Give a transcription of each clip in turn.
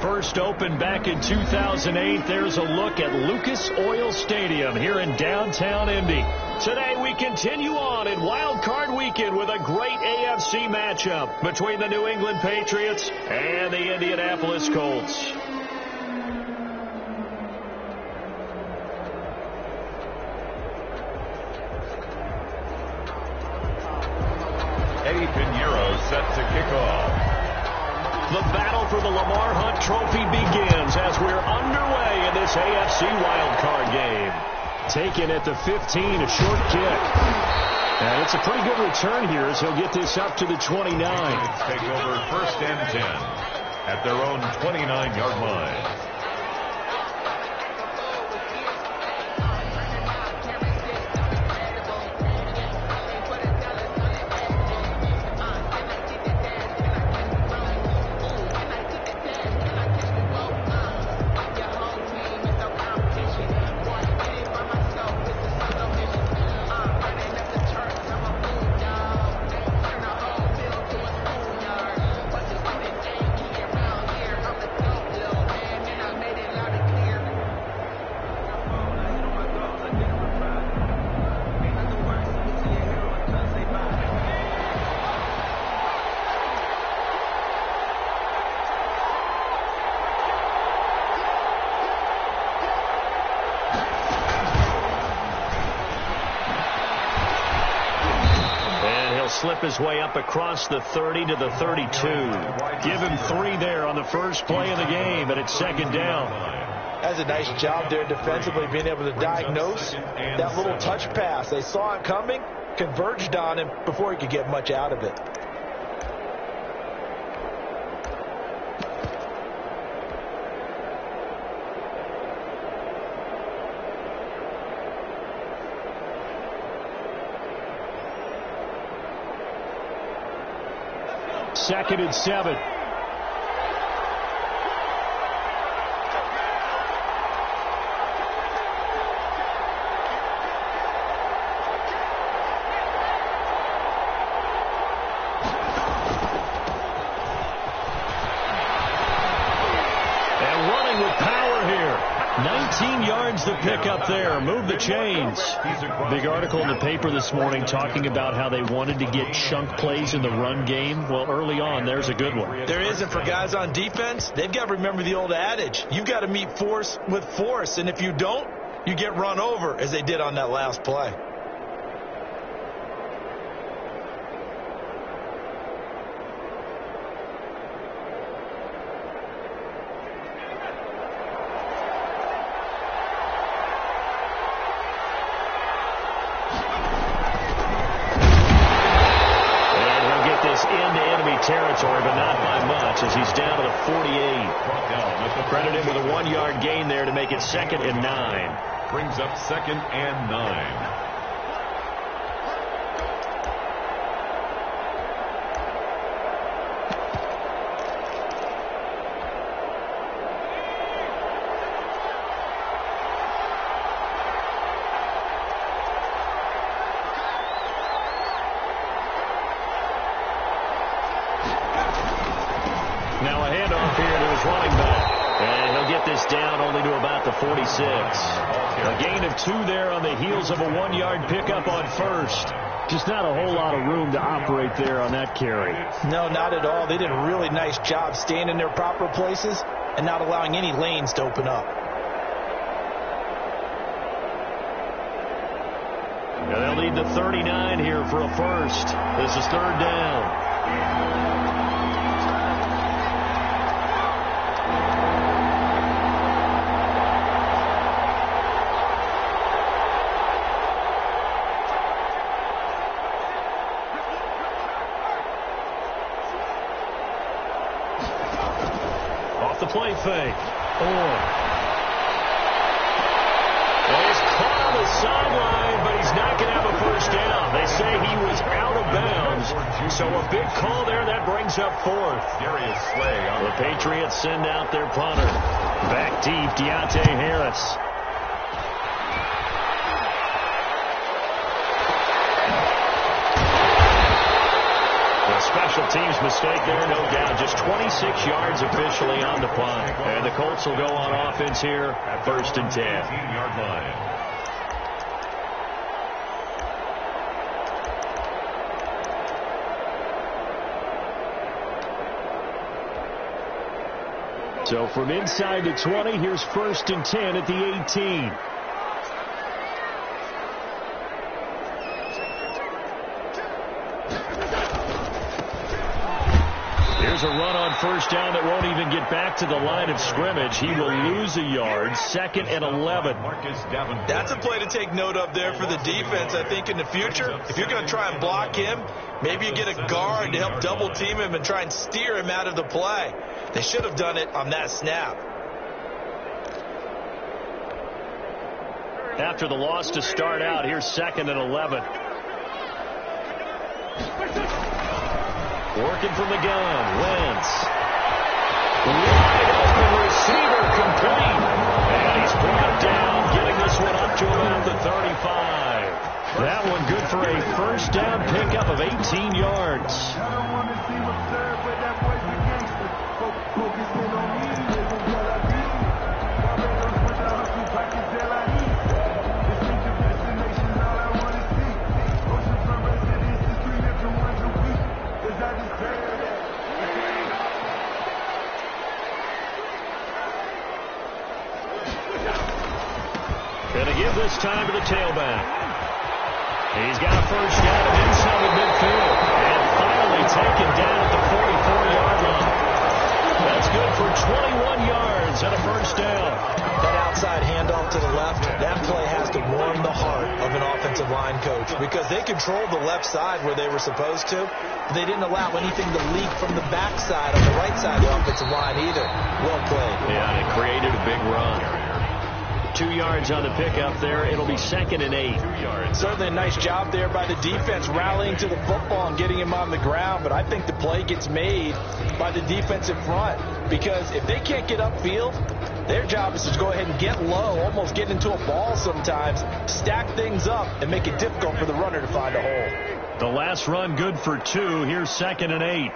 first opened back in 2008. There's a look at Lucas Oil Stadium here in downtown Indy. Today we continue on in Wild Card Weekend with a great AFC matchup between the New England Patriots and the Indianapolis Colts. Eddie Pinheiro set to kick off. The battle for the Lamar Hunt Trophy begins as we're underway in this AFC wildcard game. Taken at the 15, a short kick. And it's a pretty good return here as he'll get this up to the 29. Take over first and 10 at their own 29-yard line. Slip his way up across the 30 to the 32. Give him 3 there on the first play of the game, and it's second down. That's a nice job there defensively, being able to diagnose that little touch pass. They saw it coming, converged on him before he could get much out of it. Second and 7. And running with power here. 19 yards to pick up there. Move the chains. Big article in the paper this morning talking about how they wanted to get chunk plays in the run game. Well, early on, there's a good one. There isn't for guys on defense. They've got to remember the old adage. You've got to meet force with force. And if you don't, you get run over, as they did on that last play. Territory, but not by much, as he's down to the 48. Credit him with a 1-yard gain there to make it second and 9. Brings up second and 9. Now a handoff here to his running back. And he'll get this down only to about the 46. A gain of 2 there on the heels of a 1-yard pickup on first. Just not a whole lot of room to operate there on that carry. No, not at all. They did a really nice job staying in their proper places and not allowing any lanes to open up. Now they'll need the 39 here for a first. This is third down. The play fake. Well, he's caught on the sideline, but he's not going to have a first down. They say he was out of bounds. So a big call there that brings up fourth. Darius Slay. The Patriots send out their punter. Back deep, Deontay Harris. The special team's mistake there, no doubt. Just 26 yards officially on the punt. And the Colts will go on offense here at 1st and 10. 15-yard line. So from inside the 20, here's 1st and 10 at the 18. Here's a run on 1st down that won't even get back to the line of scrimmage. He will lose a yard. 2nd and 11. That's a play to take note of there for the defense. I think in the future, if you're going to try and block him, maybe you get a guard to help double team him and try and steer him out of the play. They should have done it on that snap. After the loss to start out, here's 2nd and 11. Working from the gun, Wentz. Wide open receiver complete. And he's brought down, getting this one up to about the 35. That one good for a 1st down pickup of 18 yards. Going to give this time to the tailback. He's got a 1st down and inside the midfield. And finally taken down at the 44-yard line. That's good for 21 yards and a 1st down. That outside handoff to the left, that play has to warm the heart of an offensive line coach because they controlled the left side where they were supposed to, but they didn't allow anything to leak from the backside on the right side of the offensive line either. Well played. Yeah, and it created a big run. 2 yards on the pickup there. It'll be 2nd and 8. 2 yards. Certainly a nice job there by the defense rallying to the football and getting him on the ground, but I think the play gets made by the defensive front because if they can't get upfield, their job is to go ahead and get low, almost get into a ball sometimes, stack things up, and make it difficult for the runner to find a hole. The last run good for 2. Here's 2nd and 8.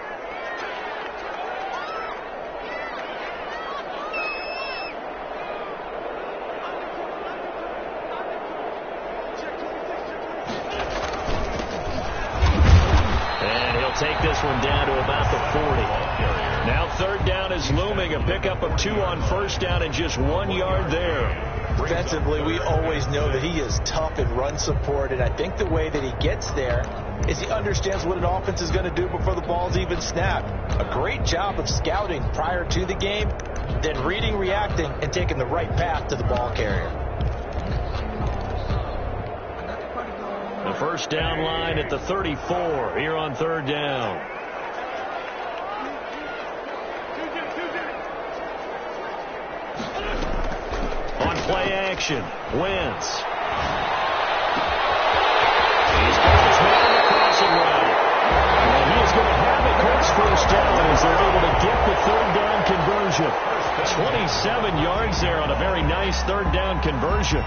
Take this one down to about the 40. Now 3rd down is looming. A pickup of 2 on 1st down and just 1 yard there. Defensively, we always know that he is tough in run support, and I think the way that he gets there is he understands what an offense is going to do before the ball's even snapped. A great job of scouting prior to the game, then reading, reacting, and taking the right path to the ball carrier. The 1st down line at the 34 here on 3rd down. On play action, Wentz. He's got his man on the crossing route. And he is going to have it. Colts 1st down as they're able to get the 3rd down conversion. 27 yards there on a very nice 3rd down conversion.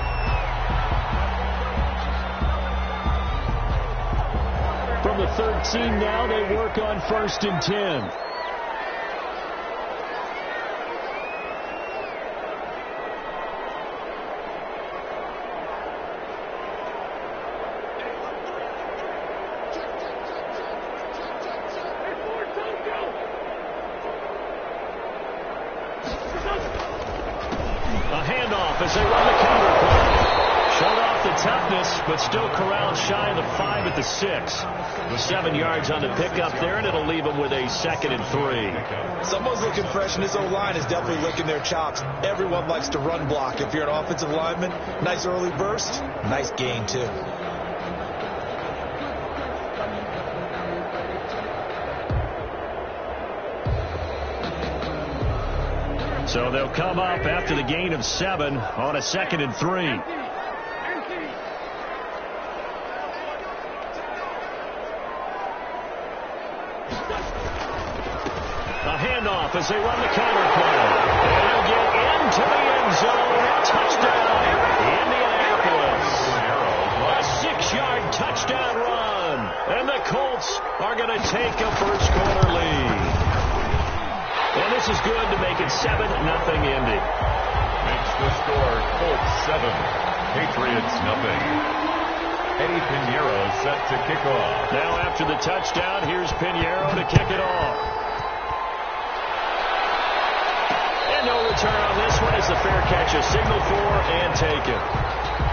From the 13 now, they work on 1st and 10. A handoff as they run the counter play. Showed off the toughness, but still corralled shy of the 5 at the 6. 7 yards on the pickup there, and it'll leave them with a 2nd and 3. Someone's looking fresh, and his O-line is definitely licking their chops. Everyone likes to run block. If you're an offensive lineman, nice early burst, nice gain, too. So they'll come up after the gain of 7 on a 2nd and 3. A handoff as they run the counter play. And they'll get into the end zone. Touchdown, Indianapolis. A 6-yard touchdown run. And the Colts are going to take a first quarter lead. And this is good to make it 7-0 Indy. Makes the score Colts 7, Patriots 0. Eddie Pinheiro set to kick off. Now after the touchdown, here's Pinheiro to kick it off. And no return on this one as the fair catch is signaled for and taken.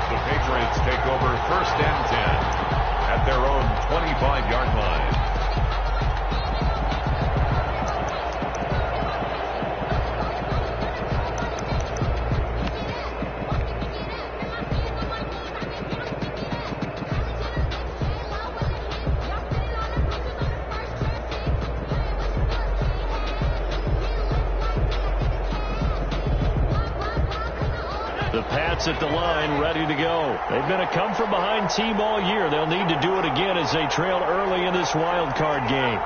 The Patriots take over 1st and 10 at their own 25-yard line. At the line, ready to go. They've been a come-from-behind team all year. They'll need to do it again as they trail early in this wild card game.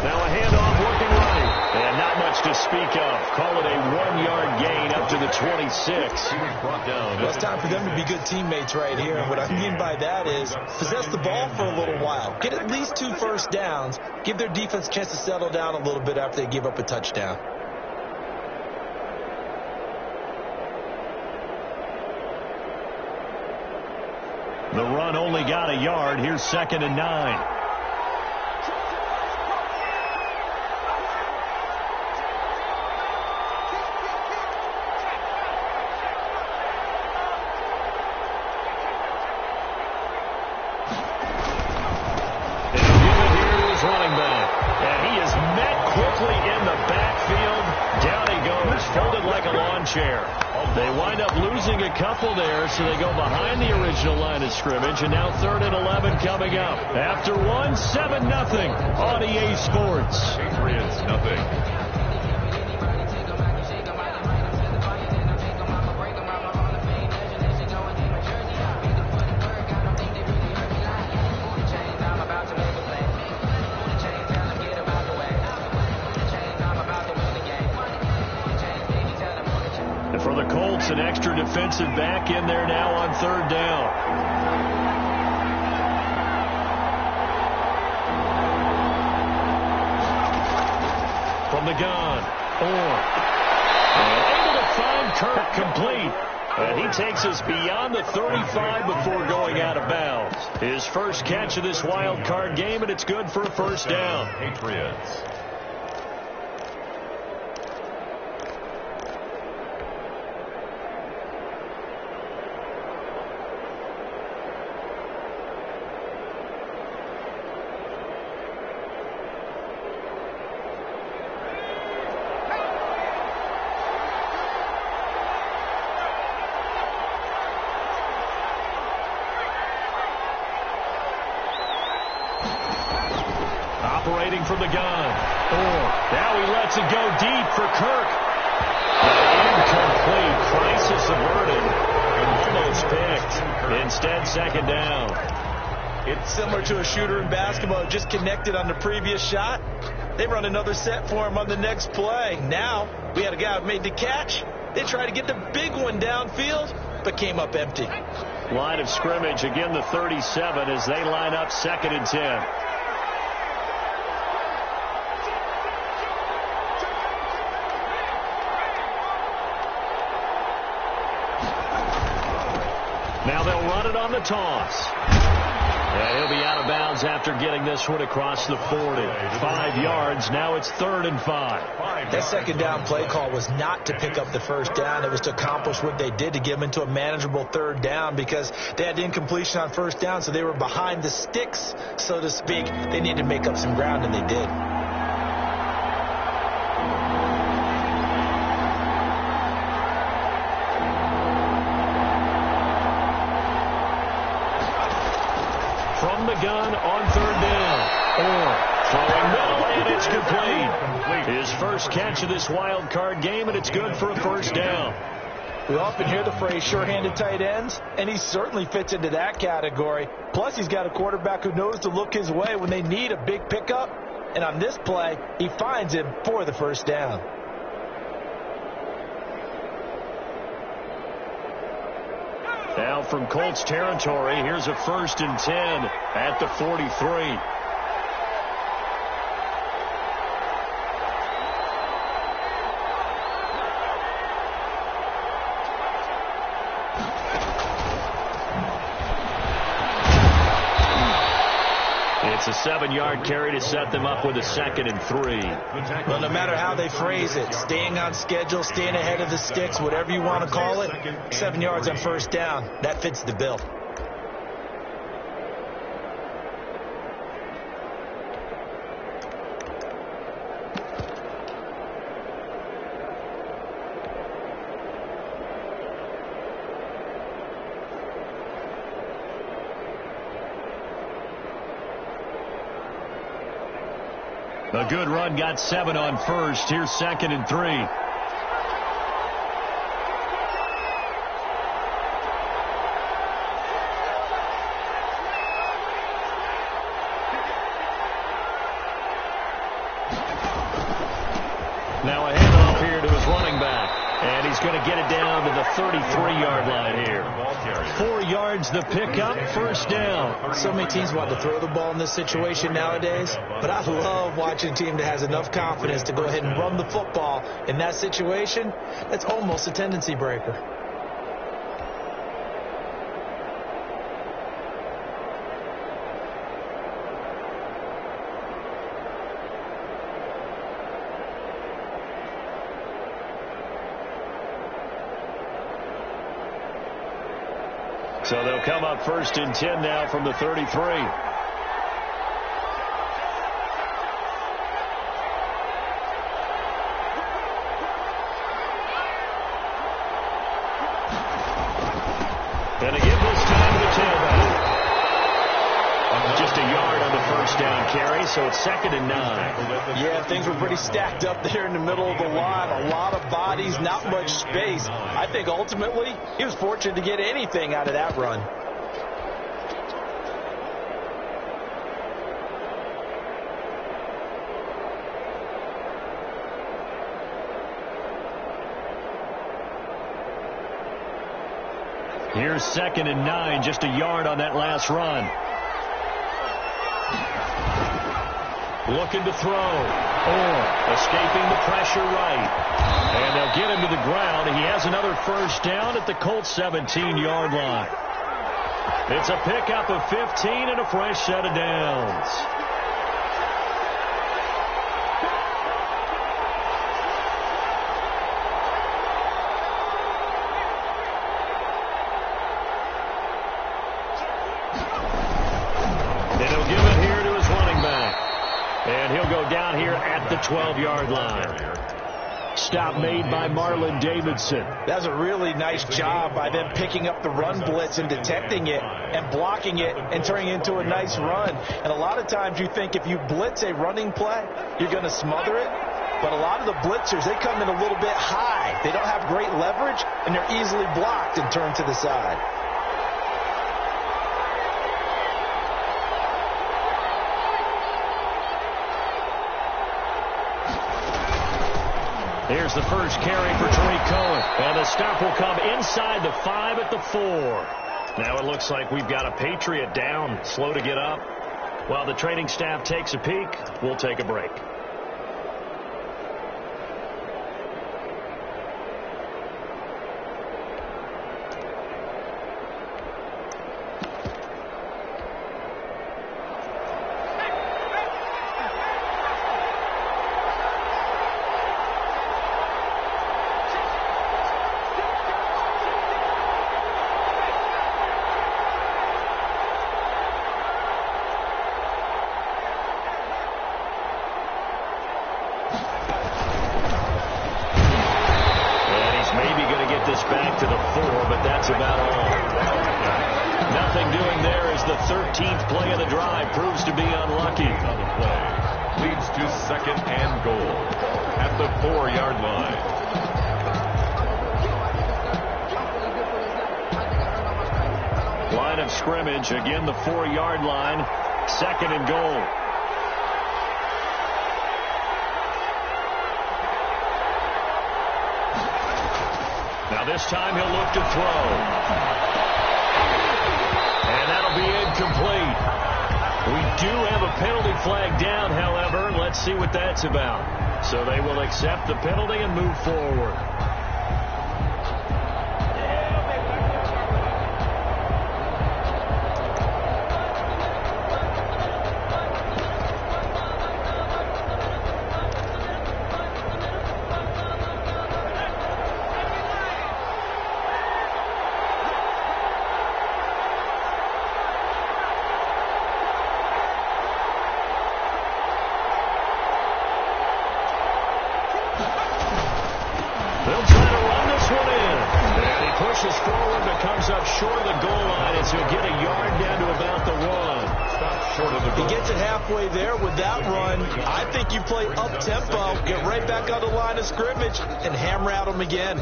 Now a handoff working right. And not much to speak of. Call it a 1-yard gain up to the 26. Well, it's time for them to be good teammates right here. And what I mean by that is possess the ball for a little while. Get at least 2 first downs. Give their defense a chance to settle down a little bit after they give up a touchdown. The run only got a yard. Here's 2nd and 9. They wind up losing a couple there, so they go behind the original line of scrimmage, and now 3rd and 11 coming up. After 7-0 on EA Sports. Patriots 0. An extra defensive back in there now on 3rd down. From the gun, and able to find Kirk complete. And he takes us beyond the 35 before going out of bounds. His first catch of this wild card game, and it's good for a first down. Patriots. Operating from the gun. Now he lets it go deep for Kirk. Incomplete. Crisis averted. Almost picked. Instead, 2nd down. It's similar to a shooter in basketball. Just connected on the previous shot. They run another set for him on the next play. Now, we had a guy who made the catch. They tried to get the big one downfield, but came up empty. Line of scrimmage, again the 37 as they line up 2nd and 10. Now they'll run it on the toss. And he'll be out of bounds after getting this one across the 40. 5 yards. Now it's 3rd and 5. That 2nd down play call was not to pick up the first down. It was to accomplish what they did, to get them into a manageable 3rd down, because they had incompletion on 1st down, so they were behind the sticks, so to speak. They needed to make up some ground, and they did. From the gun on 3rd down. Throwing middle, and it's complete. His first catch of this wild card game, and it's good for a first down. We often hear the phrase sure-handed tight ends, and he certainly fits into that category. Plus, he's got a quarterback who knows to look his way when they need a big pickup. And on this play, he finds him for the first down. Now from Colts territory, here's a 1st and 10 at the 43. It's a 7-yard carry to set them up with a 2nd and 3. Well, no matter how they phrase it, staying on schedule, staying ahead of the sticks, whatever you want to call it, 7 yards on 1st down, that fits the bill. A good run got 7 on 1st. Here's 2nd and 3. Now a handoff here to his running back. And he's going to get it down to the 33-yard line here. 4 yards the pickup, 1st down. So many teams want to throw the ball in this situation nowadays, but I love watching a team that has enough confidence to go ahead and run the football. In that situation, that's almost a tendency breaker. So they'll come up 1st and 10 now from the 33. And again this time to the tailback. Just a yard on the 1st down carry, so it's 2nd and 9. Yeah, things were pretty stacked up there in the middle of the line. A lot of bodies, not much space. I think ultimately he was fortunate to get anything out of that run. Here's 2nd and 9, just a yard on that last run. Looking to throw. Escaping the pressure right. And they'll get him to the ground. He has another 1st down at the Colts 17-yard line. It's a pickup of 15 and a fresh set of downs. They'll give it here to his running back. And he'll go down here at the 12-yard line. Stop made by Marlon Davidson. That's a really nice job by them picking up the run blitz and detecting it and blocking it and turning it into a nice run. And a lot of times you think if you blitz a running play, you're going to smother it. But a lot of the blitzers, they come in a little bit high. They don't have great leverage, and they're easily blocked and turned to the side. Here's the first carry for Tariq Cohen. And the stop will come inside the 5 at the 4. Now it looks like we've got a Patriot down, slow to get up. While the training staff takes a peek, we'll take a break. Back to the 4, but that's about all. Nothing doing there as the 13th play of the drive proves to be unlucky. Leads to 2nd and goal at the 4-yard line. of scrimmage. Again, the 4-yard line. 2nd and goal. Now this time he'll look to throw. And that'll be incomplete. We do have a penalty flag down, however. Let's see what that's about. So they will accept the penalty and move forward. Scrimmage and hammer out them again.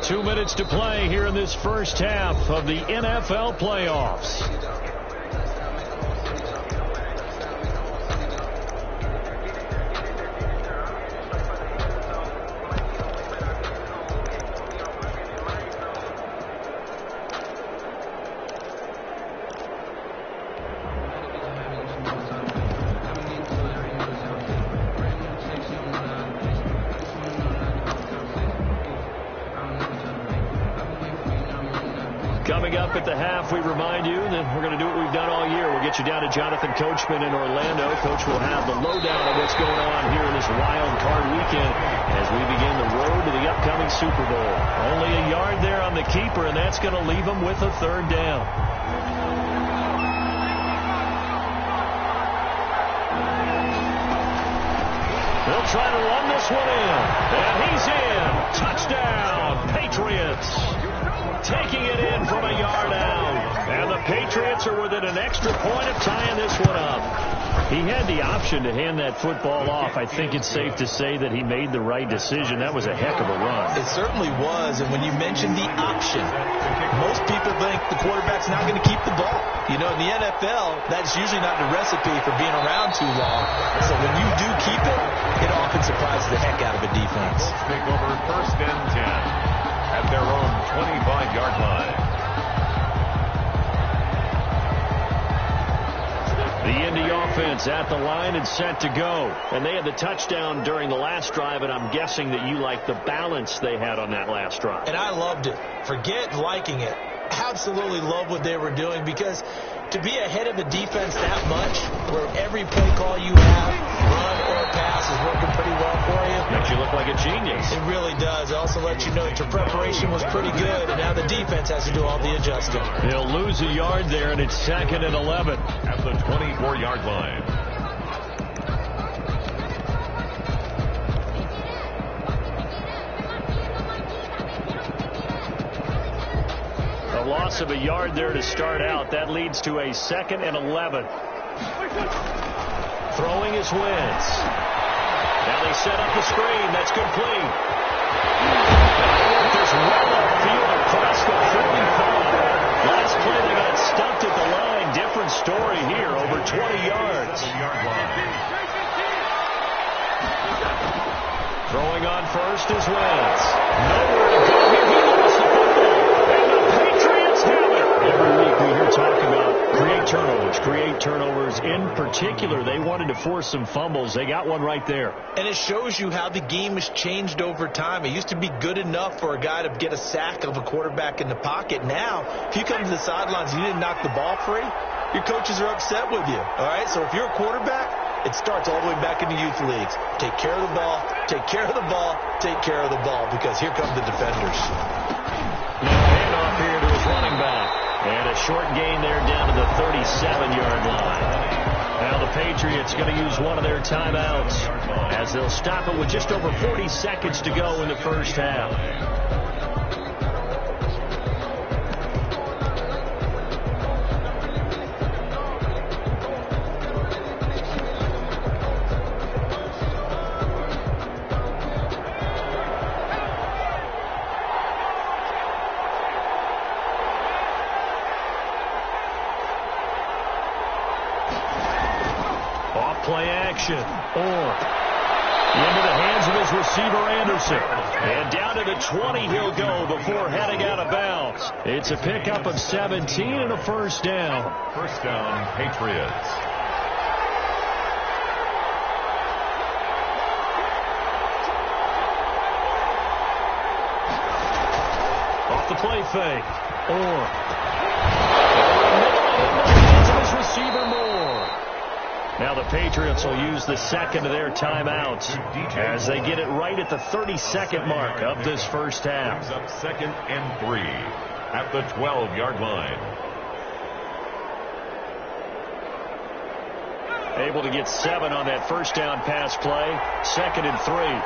Two minutes to play here in this first half of the NFL playoffs. Coming up at the half, we remind you that we're going to do what we've done all year. We'll get you down to Jonathan Coachman in Orlando. Coach will have the lowdown of what's going on here in this wild card weekend as we begin the road to the upcoming Super Bowl. Only a yard there on the keeper, and that's going to leave them with a 3rd down. They'll try to run this one in, and he's in. Touchdown, Patriots. Taking it in from a yard out. And the Patriots are within an extra point of tying this one up. He had the option to hand that football off. I think it's safe to say that he made the right decision. That was a heck of a run. It certainly was. And when you mentioned the option, most people think the quarterback's not going to keep the ball. You know, in the NFL, that's usually not the recipe for being around too long. So when you do keep it, it often surprises the heck out of a defense. Take over 1st and 10. At their own 25-yard line. The Indy offense at the line and set to go. And they had the touchdown during the last drive, and I'm guessing that you like the balance they had on that last drive. And I loved it. Forget liking it. Absolutely love what they were doing, because to be ahead of a defense that much, where every play call you have, run or pass, is working pretty well for you. Makes you look like a genius. It really does. It also lets you know that your preparation was pretty good, and now the defense has to do all the adjusting. They'll lose a yard there, and it's 2nd and 11. At the 24-yard line. A loss of a yard there to start out. That leads to a 2nd and 11. Throwing is Wentz. Now they set up the screen. That's complete. Just well upfield across the 45. Last play they got stumped at the line. Different story here. Over 20 yards. Throwing on first is Wentz. Nowhere to go here. He lost the football. And the Patriots have it. Every week we hear talk about create turnovers. In particular, they wanted to force some fumbles. They got one right there. And it shows you how the game has changed over time. It used to be good enough for a guy to get a sack of a quarterback in the pocket. Now, if you come to the sidelines and you didn't knock the ball free, your coaches are upset with you. All right? So if you're a quarterback, it starts all the way back in the youth leagues. Take care of the ball, take care of the ball, take care of the ball, because here come the defenders. Handoff here to his running back. And a short gain there down to the 37-yard line. Now the Patriots going to use one of their timeouts as they'll stop it with just over 40 seconds to go in the first half. Play action. Into the hands of his receiver, Anderson. And down to the 20 he'll go before heading out of bounds. It's a pickup of 17 and a first down. First down, Patriots. Off the play fake. Into the hands of his receiver, Moore. Now the Patriots will use the second of their timeouts as they get it right at the 32nd mark of this first half. Brings up 2nd and 3 at the 12-yard line. Able to get 7 on that first down pass play. 2nd and 3.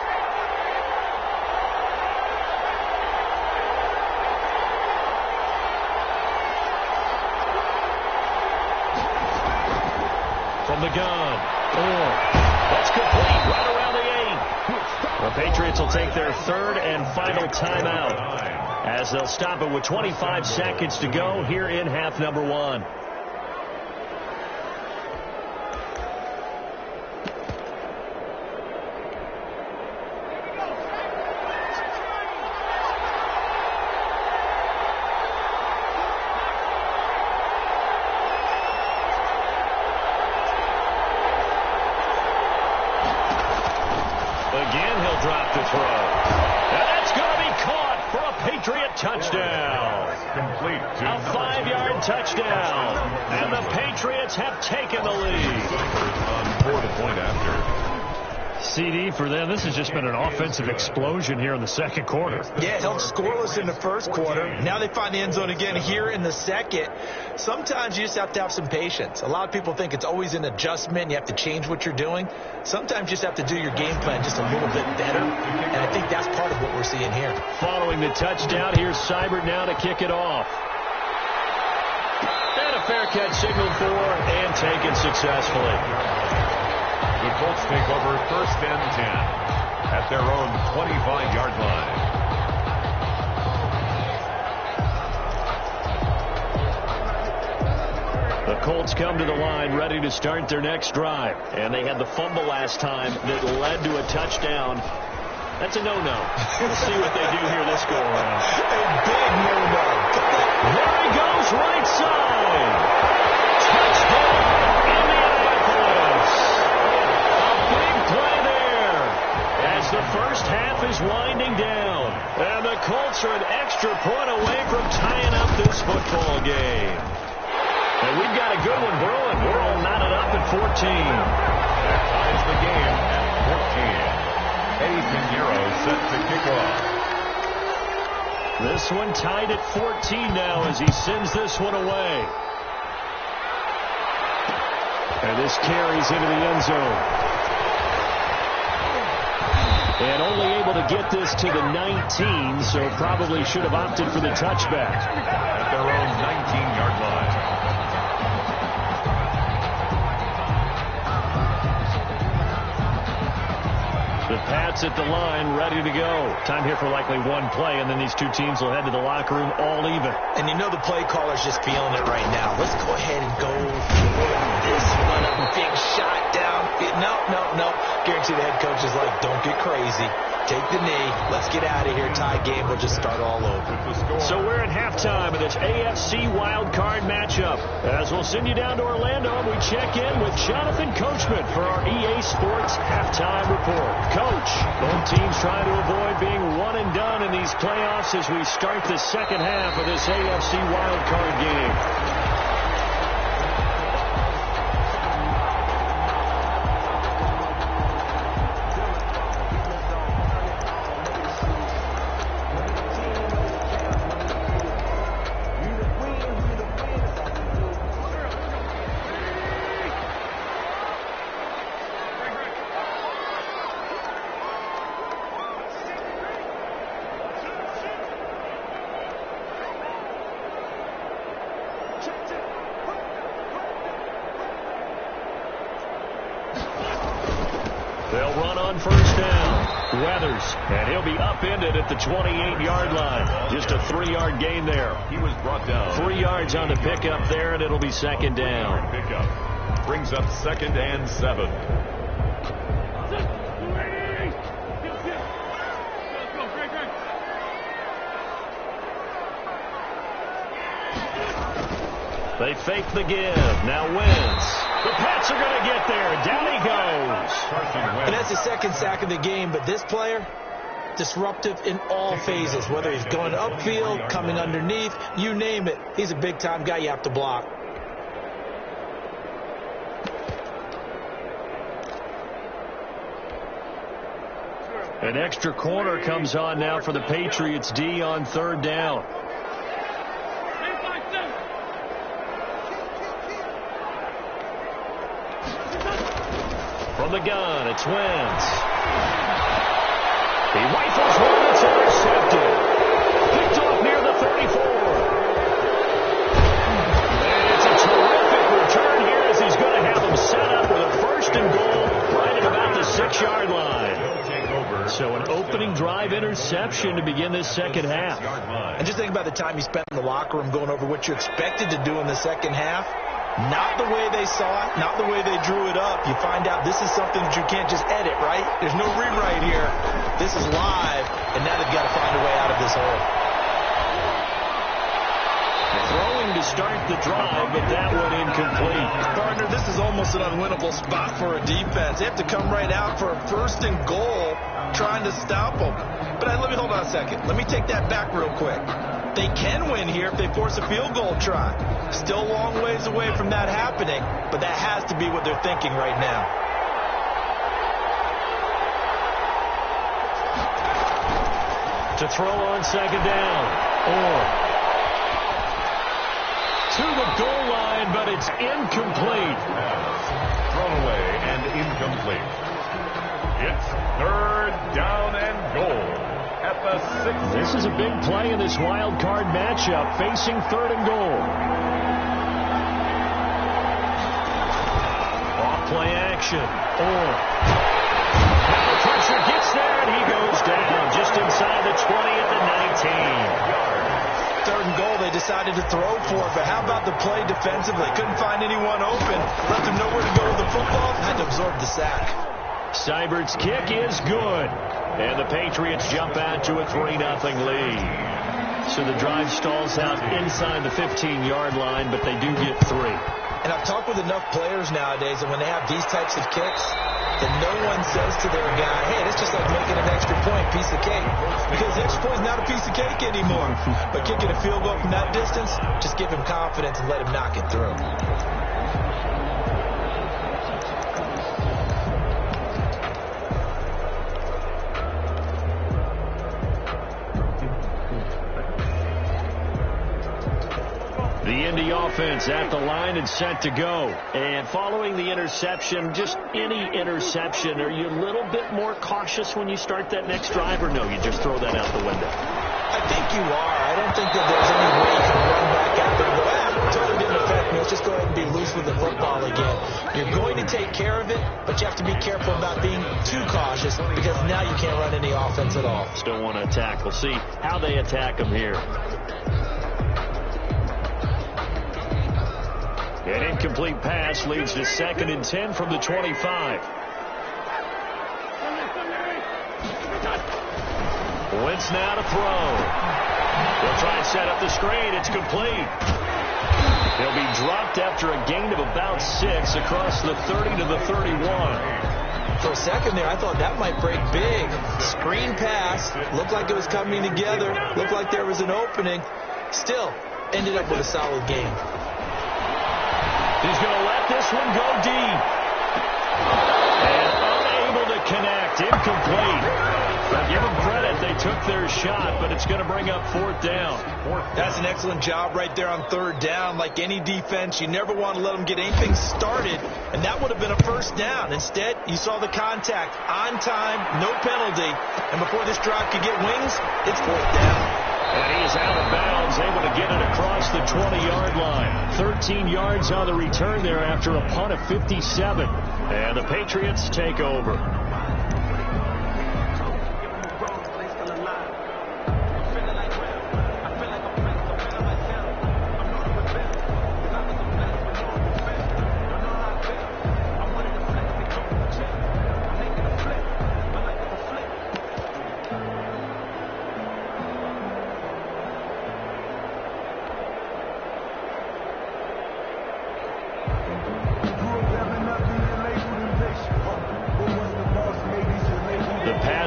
From the gun. That's complete right around the 8. The Patriots will take their 3rd and final timeout as they'll stop it with 25 seconds to go here in half number 1. Again, he'll drop the throw. And that's going to be caught for a Patriot touchdown. Complete. A 5-yard touchdown. And the Patriots have taken the lead. On 4 to point after. CD for them. This has just been an offensive explosion here in the second quarter. Yeah, held scoreless in the first quarter. Now they find the end zone again here in the second. Sometimes you just have to have some patience. A lot of people think it's always an adjustment. You have to change what you're doing. Sometimes you just have to do your game plan just a little bit better. And I think that's part of what we're seeing here. Following the touchdown, here's Seibert now to kick it off. And a fair catch signaled for and taken successfully. The Colts take over 1st and 10 at their own 25-yard line. The Colts come to the line ready to start their next drive. And they had the fumble last time that led to a touchdown. That's a no-no. We'll see what they do here this go-around. A big no-no. There he goes, right side. Touchdown, Indianapolis. A big play there as the first half is winding down. And the Colts are an extra point away from tying up this football game. And we've got a good one brewing. We're all knotted up at 14. That ties the game at 14. Eddie Pinheiro set to kick off. This one tied at 14 now as he sends this one away. And this carries into the end zone. And only able to get this to the 19, so probably should have opted for the touchback. At their own 19-yard line. The Pats at the line, ready to go. Time here for likely one play, and then these two teams will head to the locker room all even. And you know the play caller's just feeling it right now. Let's go ahead and go for this one. A big shot down. No. Guarantee the head coach is like, don't get crazy. Take the knee. Let's get out of here. Tie game. We'll just start all over. So we're at halftime of this AFC wildcard matchup. As we'll send you down to Orlando, and we check in with Jonathan Coachman for our EA Sports halftime report. Coach, both teams trying to avoid being one and done in these playoffs as we start the second half of this AFC wildcard game. They'll run on first down. Weathers, and he'll be upended at the 28-yard line. Just a 3-yard gain there. He was brought down. 3 yards on the pickup there, and it'll be second down. Pickup. brings up 2nd and 7. They fake the give. Now Wentz. The Pats are going to get there. Down he goes. And that's the second sack of the game, but this player, disruptive in all phases, whether he's going upfield, coming underneath, you name it. He's a big-time guy you have to block. An extra corner comes on now for the Patriots D on 3rd down. From the gun, it's Wentz. He rifles one that's intercepted. Picked off near the 34. And it's a terrific return here as he's going to have him set up with a 1st and goal right at about the 6-yard line. So an opening drive interception to begin this second half. And just think about the time you spent in the locker room going over what you expected to do in the second half. Not the way they saw it, not the way they drew it up. You find out this is something that you can't just edit, right? There's no rewrite here. This is live, and now they've got to find a way out of this hole. Throwing to start the drive, but that one incomplete. Partner, this is almost an unwinnable spot for a defense. They have to come right out for a 1st and goal, trying to stop them. But let me hold on a second. Let me take that back real quick. They can win here if they force a field goal try. Still a long ways away from that happening, but that has to be what they're thinking right now. To throw on 2nd down. Or to the goal line, but it's incomplete. Thrown away and incomplete. It's 3rd down and goal. At the 6. This is a big play in this wild card matchup, facing 3rd and goal. Off play action. Or now the pressure gets there, and he goes down just inside the 20 at the 19. 3rd and goal, they decided to throw for it, but how about the play defensively? Couldn't find anyone open. Left him nowhere to go with the football. Had to absorb the sack. Seibert's kick is good. And the Patriots jump out to a 3-0 lead. So the drive stalls out inside the 15-yard line, but they do get 3. And I've talked with enough players nowadays that when they have these types of kicks, that no one says to their guy, hey, it's just like making an extra point, piece of cake. Because the extra point is not a piece of cake anymore. But kicking a field goal from that distance, just give him confidence and let him knock it through. The Indy offense at the line and set to go. And following the interception, just any interception, are you a little bit more cautious when you start that next drive, or no, you just throw that out the window? I think you are. I don't think that there's any way you can run back out there and go, totally didn't affect me. Let's just go ahead and be loose with the football again. You're going to take care of it, but you have to be careful about being too cautious because now you can't run any offense at all. Still want to attack. We'll see how they attack them here. An incomplete pass leads to 2nd and 10 from the 25. Wentz now to throw. They'll try and set up the screen. It's complete. He'll be dropped after a gain of about 6 across the 30 to the 31. For a second there, I thought that might break big. Screen pass. Looked like it was coming together. Looked like there was an opening. Still, ended up with a solid game. He's going to let this one go deep. And unable to connect. Incomplete. But give them credit. They took their shot, but it's going to bring up 4th down. That's an excellent job right there on 3rd down. Like any defense, you never want to let them get anything started, and that would have been a 1st down. Instead, you saw the contact on time, no penalty, and before this drive could get wings, it's 4th down. And he is out of bounds, able to get it across the 20-yard line. 13 yards on the return there after a punt of 57. And the Patriots take over.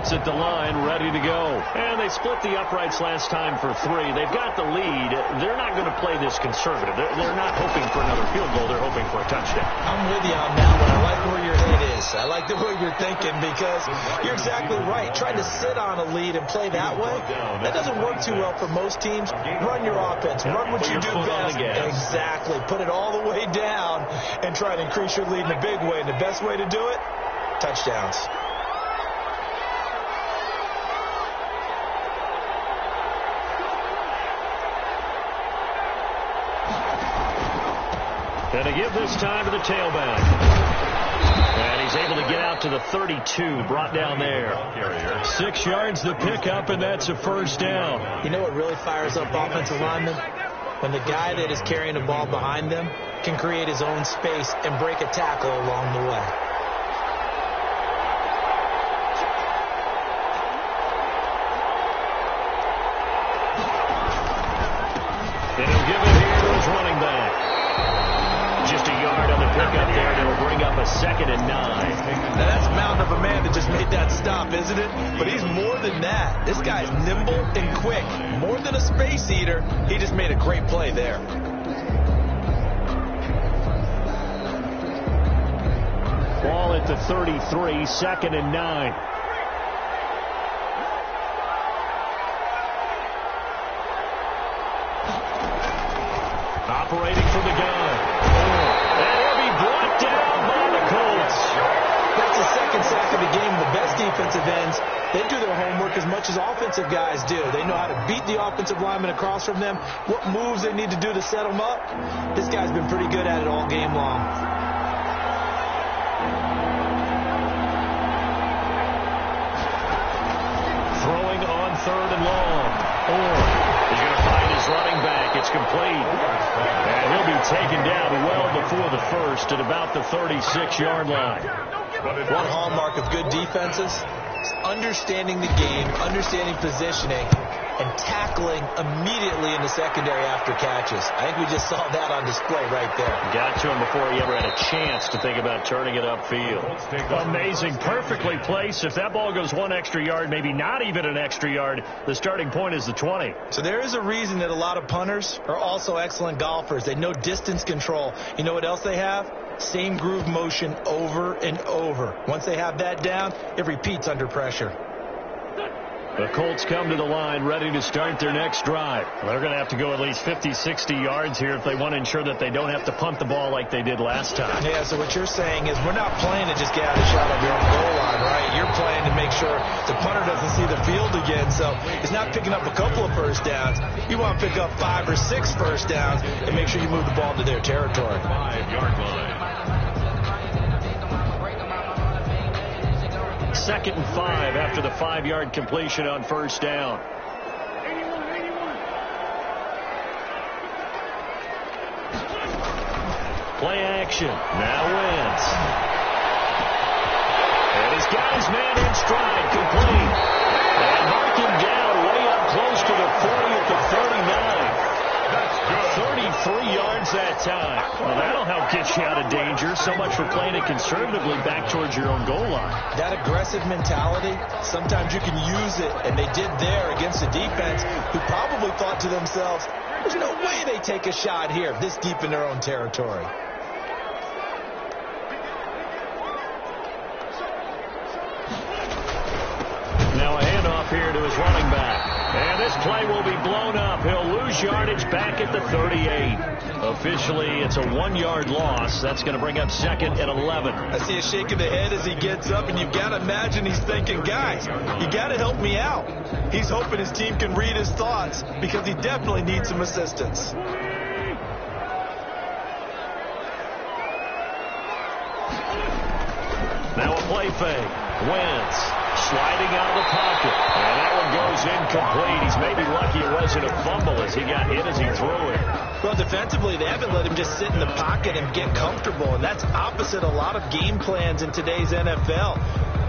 sets at the line, ready to go. And they split the uprights last time for 3. They've got the lead. They're not going to play this conservative. They're not hoping for another field goal. They're hoping for a touchdown. I'm with you on that one. I like where your head is. I like the way you're thinking because you're exactly right. Trying to sit on a lead and play that way, that doesn't work too well for most teams. Run your offense. Run what you do best. Exactly. Put it all the way down and try to increase your lead in a big way. And the best way to do it, touchdowns. And to give this time to the tailback. And he's able to get out to the 32, brought down there. 6 yards to pick up, and that's a first down. You know what really fires up offensive linemen? When the guy that is carrying the ball behind them can create his own space and break a tackle along the way. And he'll give it here to his running back. Just a yard on the pickup there, and it'll bring up a 2nd and 9. Now that's a mountain of a man that just made that stop, isn't it? But he's more than that. This guy's nimble and quick. More than a space eater, he just made a great play there. Ball at the 33, 2nd and 9. Operating from the gun. And he'll be brought down by the Colts. That's the 2nd sack of the game. The best defensive ends, they do their homework as much as offensive guys do. They know how to beat the offensive lineman across from them, what moves they need to do to set them up. This guy's been pretty good at it all game long. Throwing on 3rd and long. He's going to find his running back. It's complete. And he'll be taken down well before the first at about the 36-yard line. One hallmark of good defenses is understanding the game, understanding positioning, and tackling immediately in the secondary after catches. I think we just saw that on display right there. Got to him before he ever had a chance to think about turning it upfield. Amazing. Perfectly placed. If that ball goes 1 extra yard, maybe not even an extra yard, the starting point is the 20. So there is a reason that a lot of punters are also excellent golfers. They know distance control. You know what else they have? Same groove motion over and over. Once they have that down, it repeats under pressure. The Colts come to the line ready to start their next drive. They're going to have to go at least 50, 60 yards here if they want to ensure that they don't have to punt the ball like they did last time. Yeah, so what you're saying is we're not playing to just get out a shot on your own goal line, right? You're playing to make sure the punter doesn't see the field again. So it's not picking up a couple of first downs. You want to pick up 5 or 6 first downs and make sure you move the ball into their territory. 5-yard line. 2nd and 5 after the 5-yard completion on first down. Play action. Now Wentz. And he's got his man in stride, complete. And mark him down way up close to the 40 at the 39. 33 yards that time. Well, that'll help get you out of danger. So much for playing it conservatively back towards your own goal line. That aggressive mentality, sometimes you can use it, and they did there against a defense who probably thought to themselves, there's no way they take a shot here this deep in their own territory. Now a handoff here to his running back. And this play will be blown up. He'll lose yardage back at the 38. Officially, it's a 1-yard loss. That's going to bring up 2nd and 11. I see a shake of the head as he gets up, and you've got to imagine he's thinking, guys, you got to help me out. He's hoping his team can read his thoughts because he definitely needs some assistance. Now a play fake. Wentz sliding out of the pocket. And that one goes incomplete. He's maybe lucky it wasn't a fumble as he got hit as he threw it. Well, defensively, they haven't let him just sit in the pocket and get comfortable, and that's opposite a lot of game plans in today's NFL.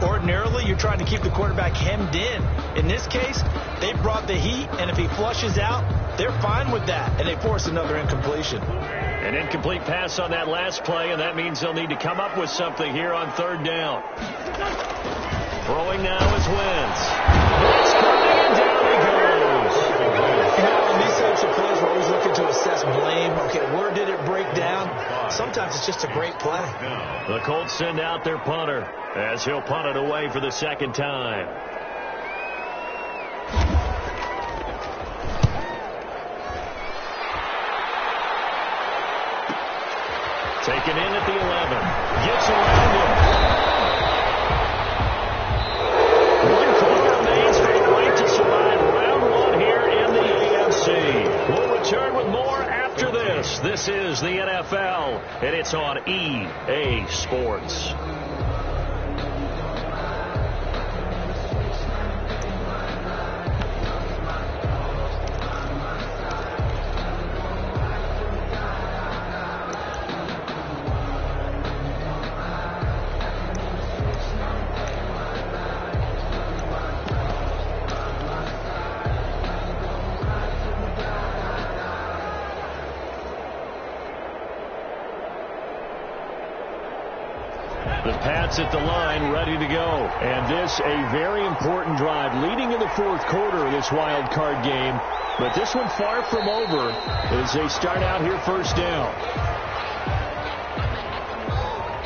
Ordinarily, you're trying to keep the quarterback hemmed in. In this case, they brought the heat, and if he flushes out, they're fine with that, and they force another incompletion. An incomplete pass on that last play, and that means they'll need to come up with something here on 3rd down. Throwing now is Wentz. Wentz coming, and down he goes. In these types of plays, we're always looking to assess blame. Okay, where did it break down? Sometimes it's just a great play. The Colts send out their punter as he'll punt it away for the second time. Taken in at the 11. Gets around him. One quarter remains for the right to survive round one here in the AFC. We'll return with more after this. This is the NFL, and it's on EA Sports. The Pats at the line, ready to go. And this, a very important drive leading in the fourth quarter of this wild card game. But this one far from over as they start out here first down.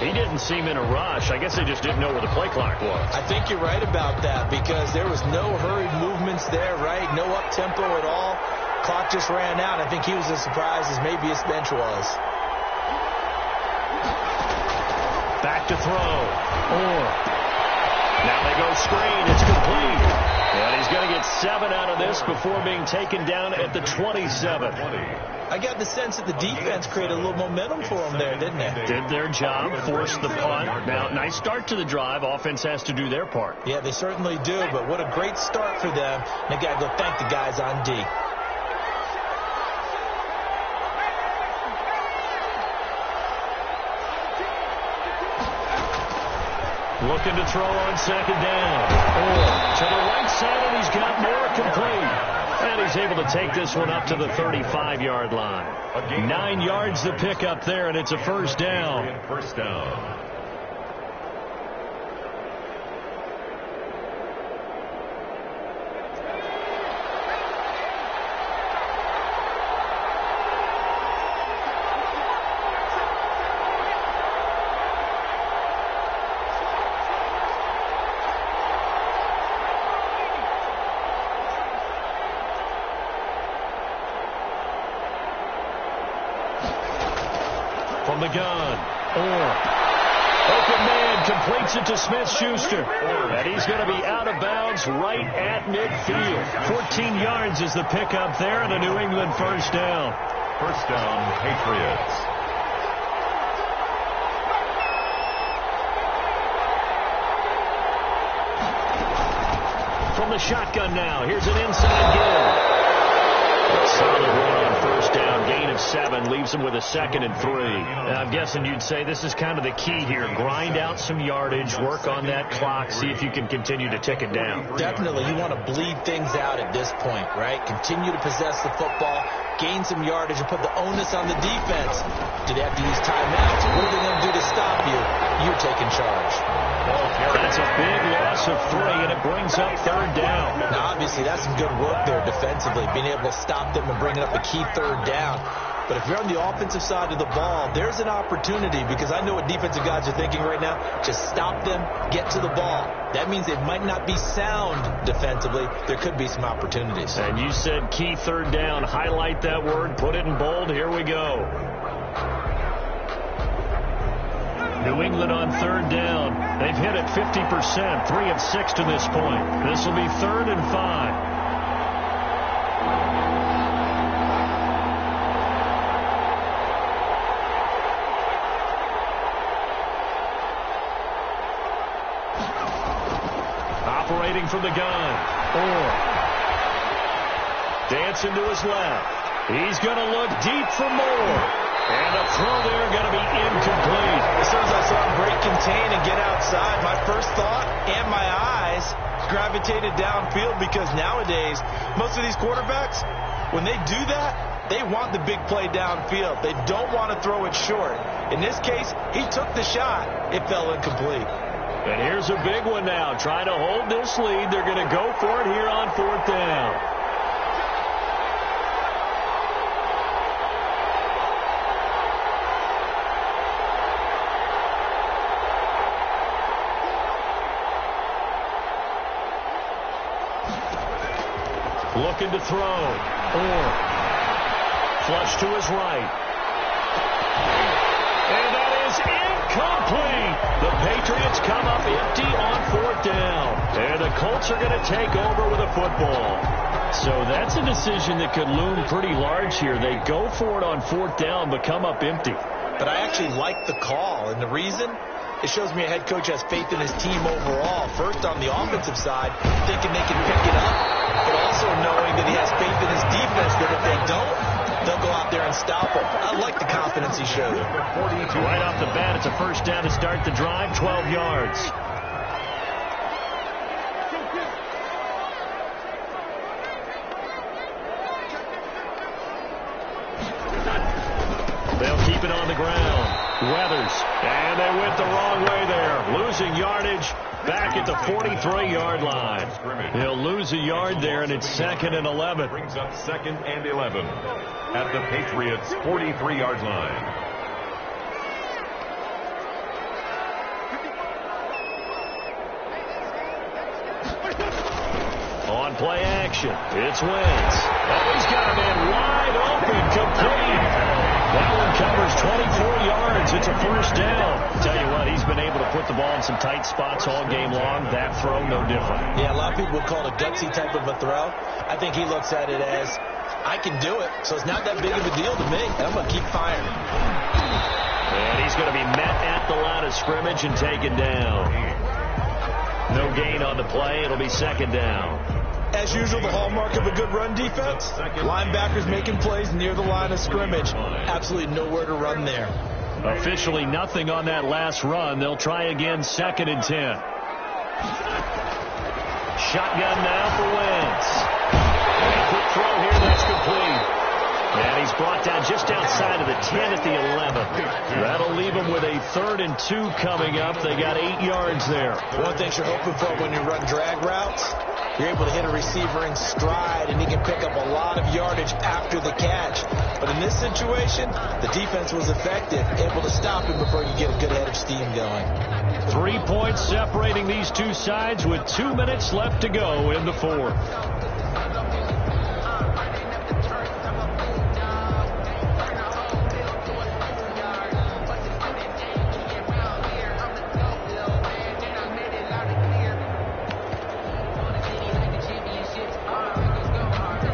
He didn't seem in a rush. I guess they just didn't know where the play clock was. I think you're right about that because there was no hurried movements there, right? No up-tempo at all. Clock just ran out. I think he was as surprised as maybe his bench was. Back to throw. Now they go screen. It's complete. And he's going to get 7 out of this before being taken down at the 27. I got the sense that the defense created a little momentum for them there, didn't they? Did their job, forced the punt. Now, nice start to the drive. Offense has to do their part. Yeah, they certainly do, but what a great start for them. They got to go thank the guys on D. Looking to throw on second down. To the right side, and he's got more complete. And he's able to take this one up to the 35-yard line. 9 yards to pick up there, and it's a first down. First down. From the gun. Open man completes it to Smith-Schuster. And he's going to be out of bounds right at midfield. 14 yards is the pickup there, and a New England first down. First down, Patriots. From the shotgun now, here's an inside give. Solid run on first down, gain of 7, leaves him with a 2nd and 3. Now, I'm guessing you'd say this is kind of the key here. Grind out some yardage, work on that clock, see if you can continue to tick it down. Definitely, you want to bleed things out at this point, right? Continue to possess the football, gain some yardage, and put the onus on the defense. Do they have to use timeouts? What are they going to do to stop you? You're taking charge. That's a big loss of 3, and it brings up third down. Now, obviously, that's some good work there defensively, being able to stop them and bringing up a key third down. But if you're on the offensive side of the ball, there's an opportunity because I know what defensive guys are thinking right now. Just stop them, get to the ball. That means they might not be sound defensively. There could be some opportunities. And you said key third down. Highlight that word. Put it in bold. Here we go. New England on third down. They've hit it 50%, 3 of 6 to this point. This will be 3rd and 5. Operating from the gun. Dancing to his left. He's going to look deep for more. And a throw there going to be incomplete. As soon as I saw him break contain and get outside, my first thought and my eyes gravitated downfield because nowadays, most of these quarterbacks, when they do that, they want the big play downfield. They don't want to throw it short. In this case, he took the shot. It fell incomplete. And here's a big one now. Trying to hold this lead. They're going to go for it here on 4th down. Looking to throw. Orr. Flush to his right. And that is incomplete. The Patriots come up empty on 4th down. And the Colts are going to take over with a football. So that's a decision that could loom pretty large here. They go for it on 4th down, but come up empty. But I actually like the call. And the reason? It shows me a head coach has faith in his team overall. First, on the offensive side, thinking they can pick it up, but also knowing that he has faith in his defense that if they don't, they'll go out there and stop them. I like the confidence he showed. Right off the bat, it's a first down to start the drive, 12 yards. They'll keep it on the ground. Weathers, and they went the wrong way there. Losing yardage back at the 43-yard line. He'll lose a yard there, and it's 2nd and 11. Brings up 2nd and 11 at the Patriots' 43-yard line. On play action, it's Wentz. Oh, he's got a man wide open, complete. That one covers 24 yards. It's a first down. Tell you what, he's been able to put the ball in some tight spots all game long. That throw, no different. Yeah, a lot of people would call it a gutsy type of a throw. I think he looks at it as, I can do it, so it's not that big of a deal to me. I'm going to keep firing. And he's going to be met at the line of scrimmage and taken down. No gain on the play. It'll be 2nd down. As usual, the hallmark of a good run defense, linebackers making plays near the line of scrimmage. Absolutely nowhere to run there. Officially nothing on that last run. They'll try again, 2nd and 10. Shotgun now for Wentz. And a quick throw here, that's complete. And he's brought down just outside of the 10 at the 11. That'll leave him with a 3rd and 2 coming up. They got 8 yards there. One thing you're hoping for when you run drag routes, you're able to hit a receiver in stride, and he can pick up a lot of yardage after the catch. But in this situation, the defense was effective, able to stop him before you get a good head of steam going. 3 points separating these two sides with 2 minutes left to go in the 4th.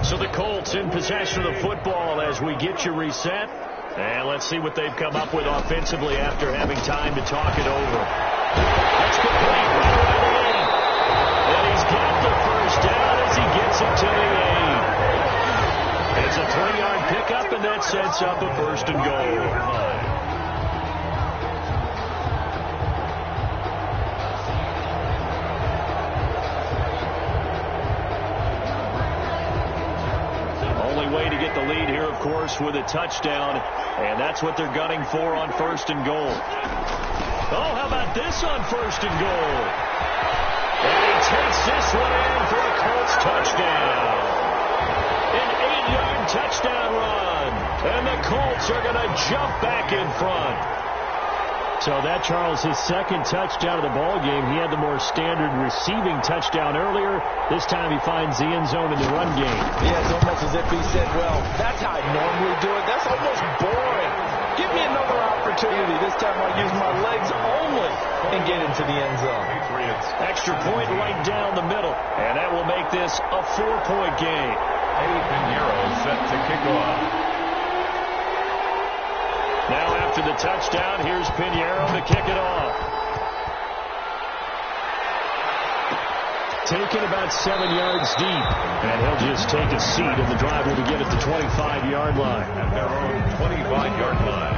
So the Colts in possession of the football as we get you reset. And let's see what they've come up with offensively after having time to talk it over. That's complete right around the 8. And he's got the first down as he gets it to the 8. It's a 3-yard pickup, and that sets up a 1st and goal. Way to get the lead here, of course, with a touchdown, and that's what they're gunning for on 1st and goal. Oh, how about this on 1st and goal? And he takes this one in for a Colts touchdown. An 8-yard touchdown run, and the Colts are going to jump back in front. So that, Charles, his 2nd touchdown of the ball game. He had the more standard receiving touchdown earlier. This time he finds the end zone in the run game. Yeah, it's almost as if he said, well, that's how I normally do it. That's almost boring. Give me another opportunity. This time I'll use my legs only and get into the end zone. Patriots. Extra point right down the middle, and that will make this a 4-point game. Eddie Pinheiro set to kick off. Now after the touchdown, here's Pinheiro to kick it off. Taken about 7 yards deep, and he'll just take a seat, and the drive will begin at the 25-yard line. At their own 25-yard line.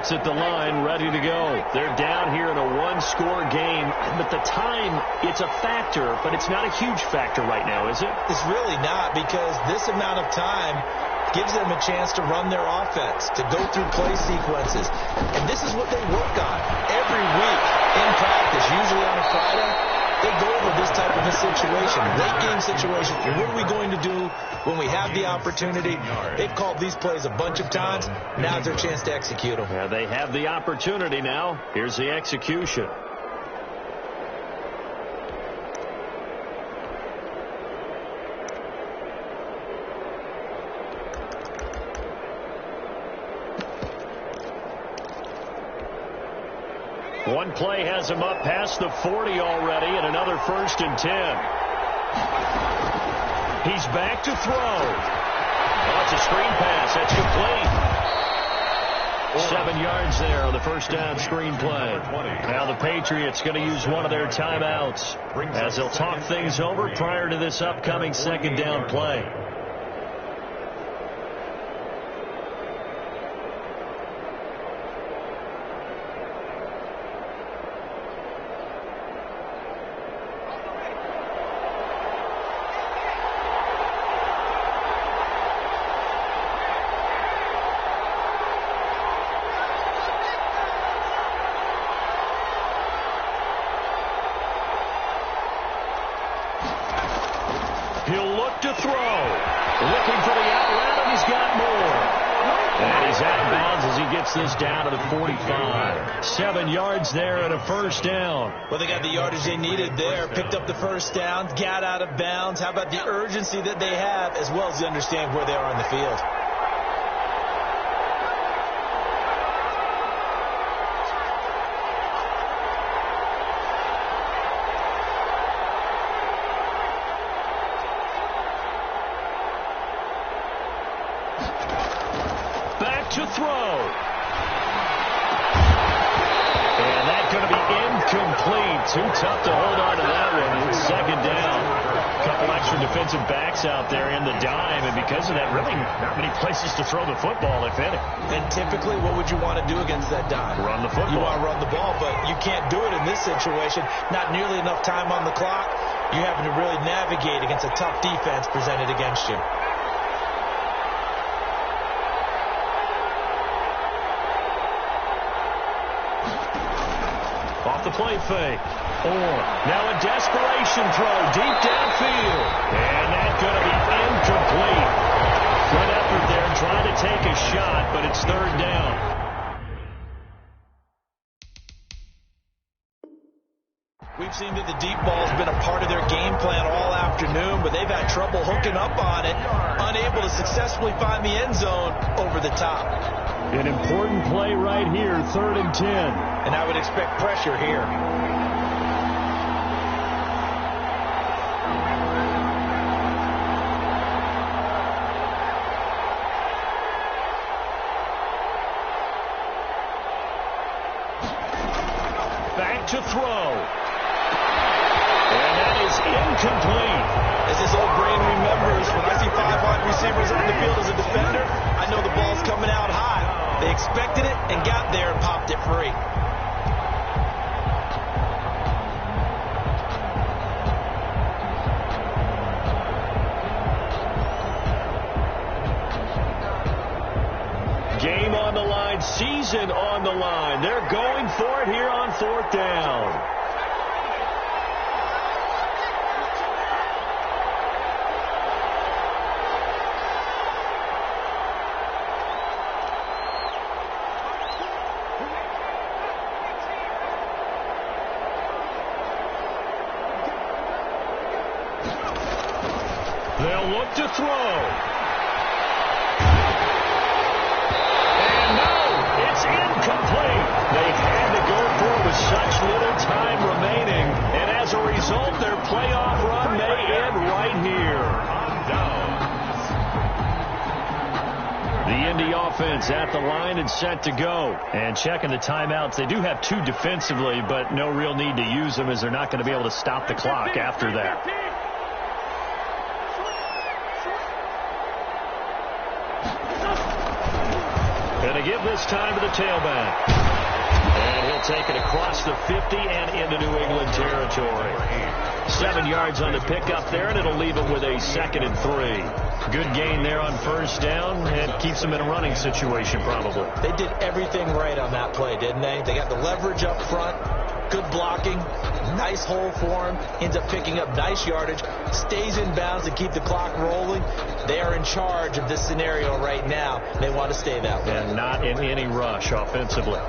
Shots at the line, ready to go. They're down here in a one-score game, but the time, it's a factor, but it's not a huge factor right now, is it? It's really not, because this amount of time gives them a chance to run their offense, to go through play sequences. And this is what they work on every week in practice, usually on a Friday. They go over this type of a situation, late game situation. What are we going to do when we have the opportunity? They've called these plays a bunch of times. Now's their chance to execute them. Yeah, they have the opportunity now. Here's the execution. One play has him up past the 40 already, and another 1st and 10. He's back to throw. Oh, it's a screen pass. That's complete. 7 yards there on the first down screen play. Now the Patriots going to use one of their timeouts as they'll talk things over prior to this upcoming second down play. He'll look to throw. Looking for the out route, and he's got more. And he's out of bounds as he gets this down to the 45. 7 yards there and a first down. Well, they got the yardage they needed there. Picked up the first down, got out of bounds. How about the urgency that they have, as well as they understand where they are on the field? To throw. And that's going to be incomplete. Too tough to hold on to that one. Second down. A couple extra defensive backs out there in the dime, and because of that, really not many places to throw the football, if any. And typically, what would you want to do against that dime? Run the football. You want to run the ball, but you can't do it in this situation. Not nearly enough time on the clock. You're having to really navigate against a tough defense presented against you. Off the play fake. Or now a desperation throw deep downfield. And that's going to be incomplete. Good effort there trying to take a shot, but it's third down. We've seen that the deep ball has been a part of their game plan all afternoon, but they've had trouble hooking up on it, unable to successfully find the end zone over the top. An important play right here, 3rd and 10. And I would expect pressure here. Back to throw. And that is incomplete. As his old brain remembers, when I see 5 wide receivers on the field as a defender, I know the ball's coming out high. They expected it and got there and popped it free. Game on the line, season on the line. They're going for it here on 4th down. They'll look to throw. And no, it's incomplete. They had to go for it with such little time remaining. And as a result, their playoff run may end right here. The Indy offense at the line and set to go. And checking the timeouts. They do have 2 defensively, but no real need to use them as they're not going to be able to stop the clock after that. And to give this time to the tailback. And he'll take it across the 50 and into New England territory. 7 yards on the pickup there, and it'll leave him with a 2nd and 3. Good gain there on first down, and keeps him in a running situation probably. They did everything right on that play, didn't they? They got the leverage up front, good blocking, nice hole for him, ends up picking up nice yardage, stays in bounds to keep the clock rolling. They are in charge of this scenario right now. They want to stay that way. And not in any rush offensively.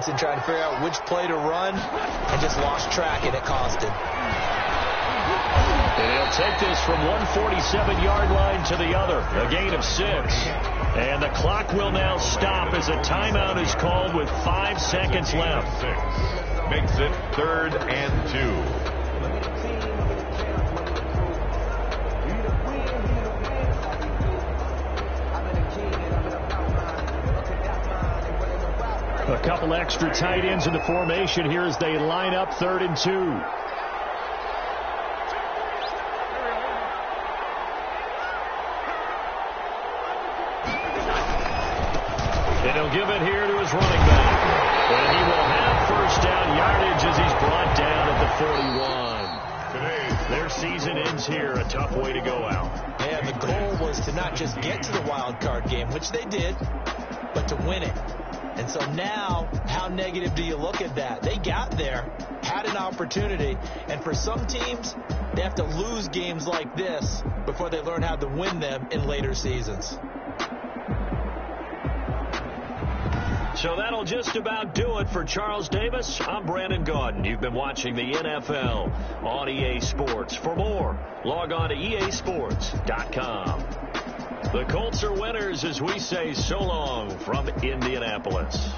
And trying to figure out which play to run, and just lost track, and it cost him. And he'll take this from 147-yard line to the other, a gain of 6. And the clock will now stop as a timeout is called with 5 seconds left. 6 makes it 3rd and 2. A couple extra tight ends in the formation here as they line up 3rd and 2. And he'll give it here to his running back. And he will have first down yardage as he's brought down at the 41. Their season ends here. A tough way to go out. And the goal was to not just get to the wild card game, which they did, but to win it. And so now, how negative do you look at that? They got there, had an opportunity, and for some teams, they have to lose games like this before they learn how to win them in later seasons. So that'll just about do it for Charles Davis. I'm Brandon Gaudin. You've been watching the NFL on EA Sports. For more, log on to easports.com. The Colts are winners as we say so long from Indianapolis.